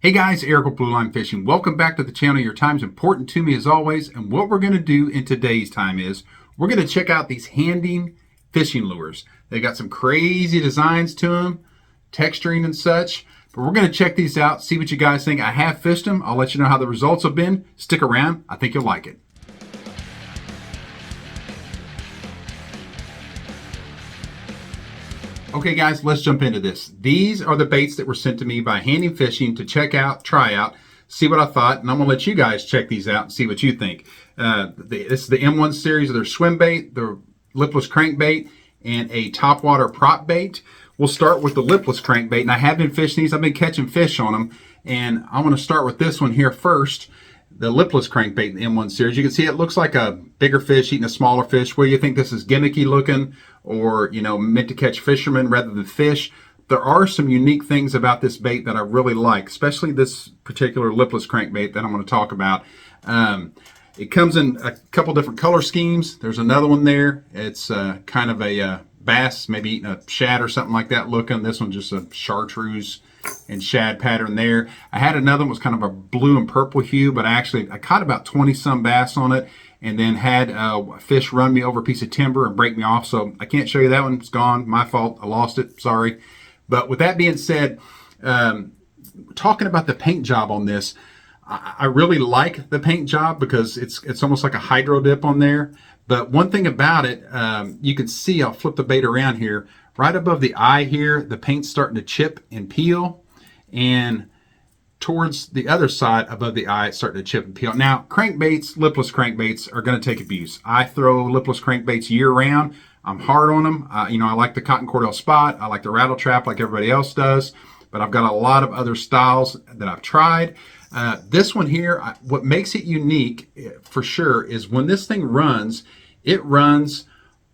Hey guys, Eric with Blue Line Fishing. Welcome back to the channel. Your time's important to me as always. And what we're going to do in today's time is we're going to check out these handing fishing lures. They got some crazy designs to them, texturing and such. But we're going to check these out, see what you guys think. I have fished them. I'll let you know how the results have been. Stick around. I think you'll like it. Okay guys, let's jump into this. These are the baits that were sent to me by Handing Fishing to check out, try out, see what I thought, and I'm gonna let you guys check these out and see what you think. This is the M1 series of their Swimbait, the Lipless Crankbait, and a Topwater prop bait. We'll start with the Lipless Crankbait, and I have been fishing these. I've been catching fish on them, and I'm gonna start with this one here first. The Lipless Crankbait in the M1 series. You can see it looks like a bigger fish eating a smaller fish. Whether you think this is gimmicky looking or, you know, meant to catch fishermen rather than fish, there are some unique things about this bait that I really like, especially this particular Lipless Crankbait that I'm going to talk about. It comes in a couple different color schemes. There's another one there. It's kind of a bass, maybe eating a shad or something like that looking. This one just a chartreuse and shad pattern there. I had another one was kind of a blue and purple hue, but I caught about 20 some bass on it, and then had a fish run me over a piece of timber and break me off. So I can't show you that one. It's gone. My fault. I lost it. Sorry. But with that being said, talking about the paint job on this, I really like the paint job because it's almost like a hydro dip on there. But one thing about it, you can see, I'll flip the bait around here, right above the eye here, the paint's starting to chip and peel, and towards the other side above the eye, it's starting to chip and peel. Now, crankbaits, lipless crankbaits are going to take abuse. I throw lipless crankbaits year round. I'm hard on them. You know, I like the cotton cordell spot. I like the rattle trap like everybody else does, but I've got a lot of other styles that I've tried. This one here, what makes it unique for sure is when this thing runs, it runs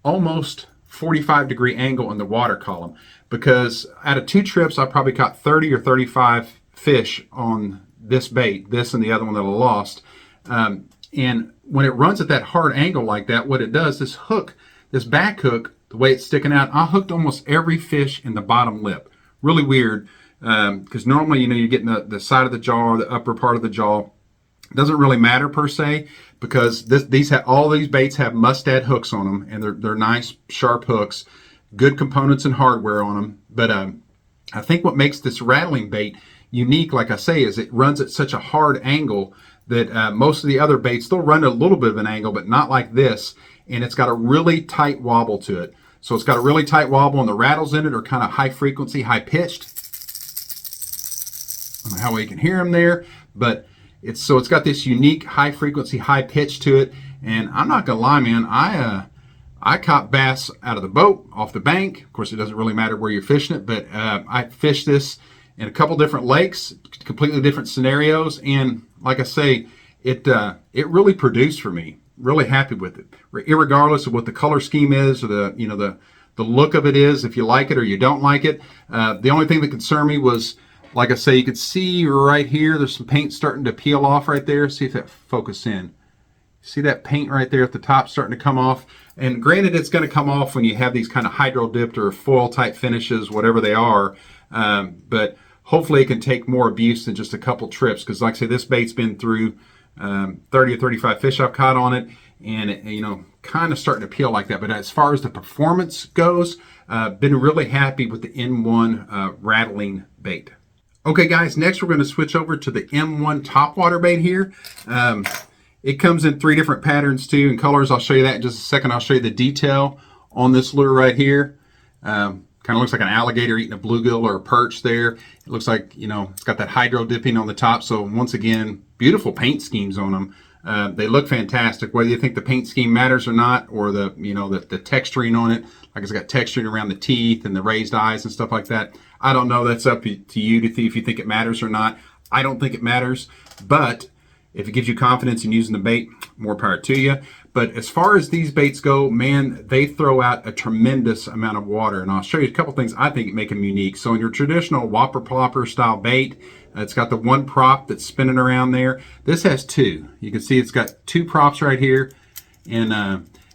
almost 45-degree angle in the water column, because out of 2 trips I probably caught 30 or 35 fish on this bait, this and the other one that I lost. And when it runs at that hard angle like that, what it does, this hook, this back hook, the way it's sticking out, I hooked almost every fish in the bottom lip. Really weird, because normally, you know, you're getting the side of the jaw or the upper part of the jaw. It doesn't really matter per se, because all these baits have mustad hooks on them, and they're nice sharp hooks, good components and hardware on them. But I think what makes this rattling bait unique, like I say, is it runs at such a hard angle that most of the other baits, they'll run at a little bit of an angle, but not like this. And it's got a really tight wobble to it. So it's got a really tight wobble, and the rattles in it are kind of high frequency, high pitched. I don't know how well you can hear them there, but it's got this unique high frequency, high pitch to it. And I'm not gonna lie, man, I caught bass out of the boat, off the bank. Of course, it doesn't really matter where you're fishing it, but I fished this in a couple different lakes, completely different scenarios, and like I say, it really produced for me. Really happy with it, irregardless of what the color scheme is or the look of it is. If you like it or you don't like it, the only thing that concerned me was, like I say, you can see right here, there's some paint starting to peel off right there. See if that focus in. See that paint right there at the top starting to come off? And granted, it's going to come off when you have these kind of hydro dipped or foil type finishes, whatever they are. But hopefully it can take more abuse than just a couple trips, because like I say, this bait's been through 30 or 35 fish I've caught on it, and it, you know, kind of starting to peel like that. But as far as the performance goes, been really happy with the M1 rattling bait. Okay guys, next we're going to switch over to the M1 topwater bait here. It comes in 3 different patterns too, and colors. I'll show you that in just a second. I'll show you the detail on this lure right here. Kind of looks like an alligator eating a bluegill or a perch there. It looks like, you know, it's got that hydro dipping on the top. So once again, beautiful paint schemes on them. They look fantastic, whether you think the paint scheme matters or not, or the, you know, the texturing on it. Like it's got texturing around the teeth and the raised eyes and stuff like that. I don't know. That's up to you to see if you think it matters or not. I don't think it matters, but if it gives you confidence in using the bait, more power to you. But as far as these baits go, man, they throw out a tremendous amount of water. And I'll show you a couple things I think make them unique. So in your traditional whopper plopper style bait, it's got the 1 prop that's spinning around there. This has 2. You can see it's got 2 props right here. And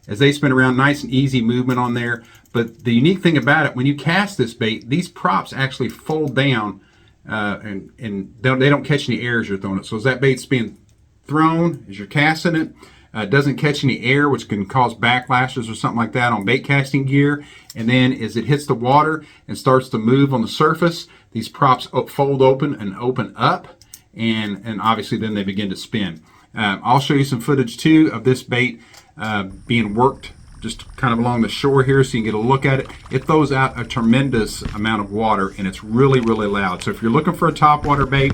as they spin around, nice and easy movement on there. But the unique thing about it, when you cast this bait, these props actually fold down and they don't catch any air as you're throwing it. So as that bait's being thrown, as you're casting it, it doesn't catch any air, which can cause backlashes or something like that on bait casting gear. And then as it hits the water and starts to move on the surface, these props fold open and open up, and obviously then they begin to spin. I'll show you some footage too of this bait being worked just kind of along the shore here so you can get a look at it. It throws out a tremendous amount of water, and it's really, really loud. So if you're looking for a topwater bait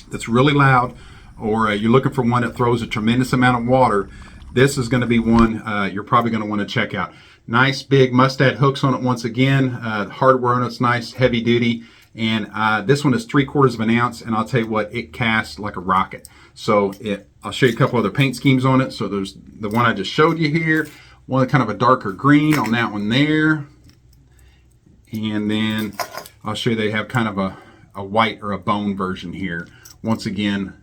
that's really loud, or you're looking for one that throws a tremendous amount of water, this is going to be one you're probably going to want to check out. Nice big mustad hooks on it once again. Hardware on it's nice, heavy duty. And this one is 3/4 of an ounce, and I'll tell you what, it casts like a rocket. So I'll show you a couple other paint schemes on it. So there's the one I just showed you here, one kind of a darker green on that one there. And then I'll show you they have kind of a white or a bone version here. Once again,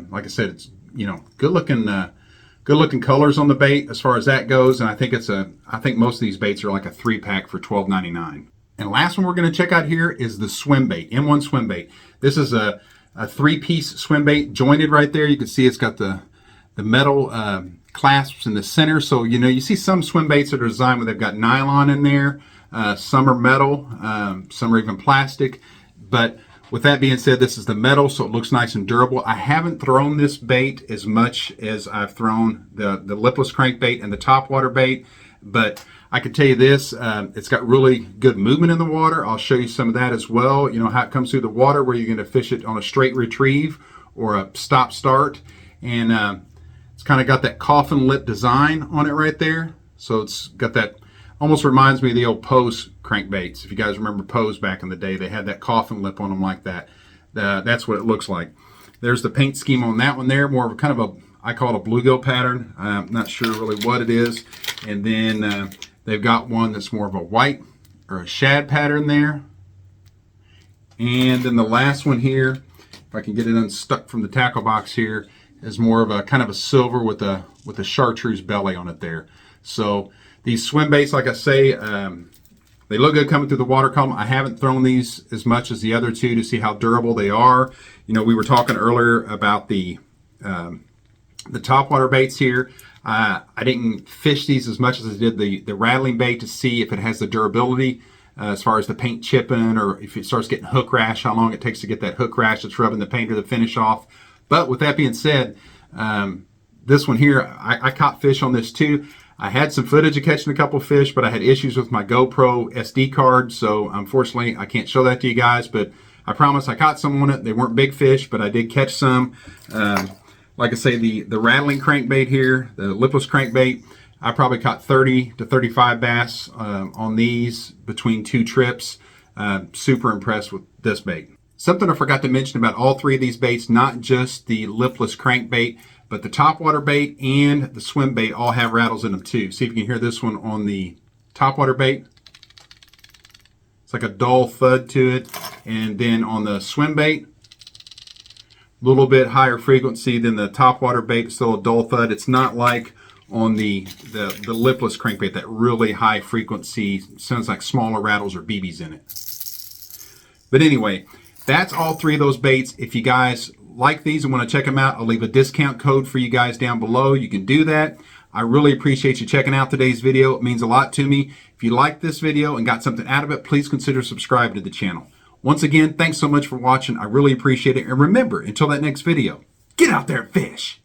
like I said, it's, you know, good looking colors on the bait as far as that goes. And I think I think most of these baits are like a 3-pack for $12.99. And last one we're going to check out here is the Swimbait, M1 Swimbait. This is a 3-piece Swimbait jointed right there. You can see it's got the metal clasps in the center. So, you know, you see some Swimbaits that are designed where they've got nylon in there. Some are metal, some are even plastic. But with that being said, this is the metal, so it looks nice and durable. I haven't thrown this bait as much as I've thrown the Lipless Crankbait and the Topwater bait, but I can tell you this, it's got really good movement in the water. I'll show you some of that as well. You know, how it comes through the water, where you're going to fish it on a straight retrieve or a stop start. And it's kind of got that coffin lip design on it right there. So it's got that, almost reminds me of the old Pose crankbaits. If you guys remember Pose back in the day, they had that coffin lip on them like that. That's what it looks like. There's the paint scheme on that one there, more of a kind of a, I call it a bluegill pattern. I'm not sure really what it is. And then they've got one that's more of a white or a shad pattern there. And then the last one here, if I can get it unstuck from the tackle box here, is more of a kind of a silver with a chartreuse belly on it there. So these swim baits, like I say, they look good coming through the water column. I haven't thrown these as much as the other two to see how durable they are. You know, we were talking earlier about the topwater baits here. I didn't fish these as much as I did the rattling bait to see if it has the durability as far as the paint chipping, or if it starts getting hook rash, how long it takes to get that hook rash that's rubbing the paint or the finish off. But with that being said, this one here, I caught fish on this too. I had some footage of catching a couple fish, but I had issues with my GoPro SD card, so unfortunately I can't show that to you guys, but I promise I caught some on it. They weren't big fish, but I did catch some. Like I say, the rattling crankbait here, the Lipless Crankbait, I probably caught 30 to 35 bass on these between 2 trips. Super impressed with this bait. Something I forgot to mention about all 3 of these baits, not just the Lipless Crankbait, but the Topwater bait and the swim bait all have rattles in them too. See if you can hear this one on the Topwater bait. It's like a dull thud to it. And then on the swim bait, a little bit higher frequency than the Topwater bait. It's still a dull thud. It's not like on the Lipless Crankbait, that really high frequency, sounds like smaller rattles or BBs in it. But anyway, that's all 3 of those baits. If you guys like these and want to check them out, I'll leave a discount code for you guys down below. You can do that. I really appreciate you checking out today's video. It means a lot to me. If you liked this video and got something out of it, please consider subscribing to the channel. Once again, thanks so much for watching. I really appreciate it. And remember, until that next video, get out there and fish.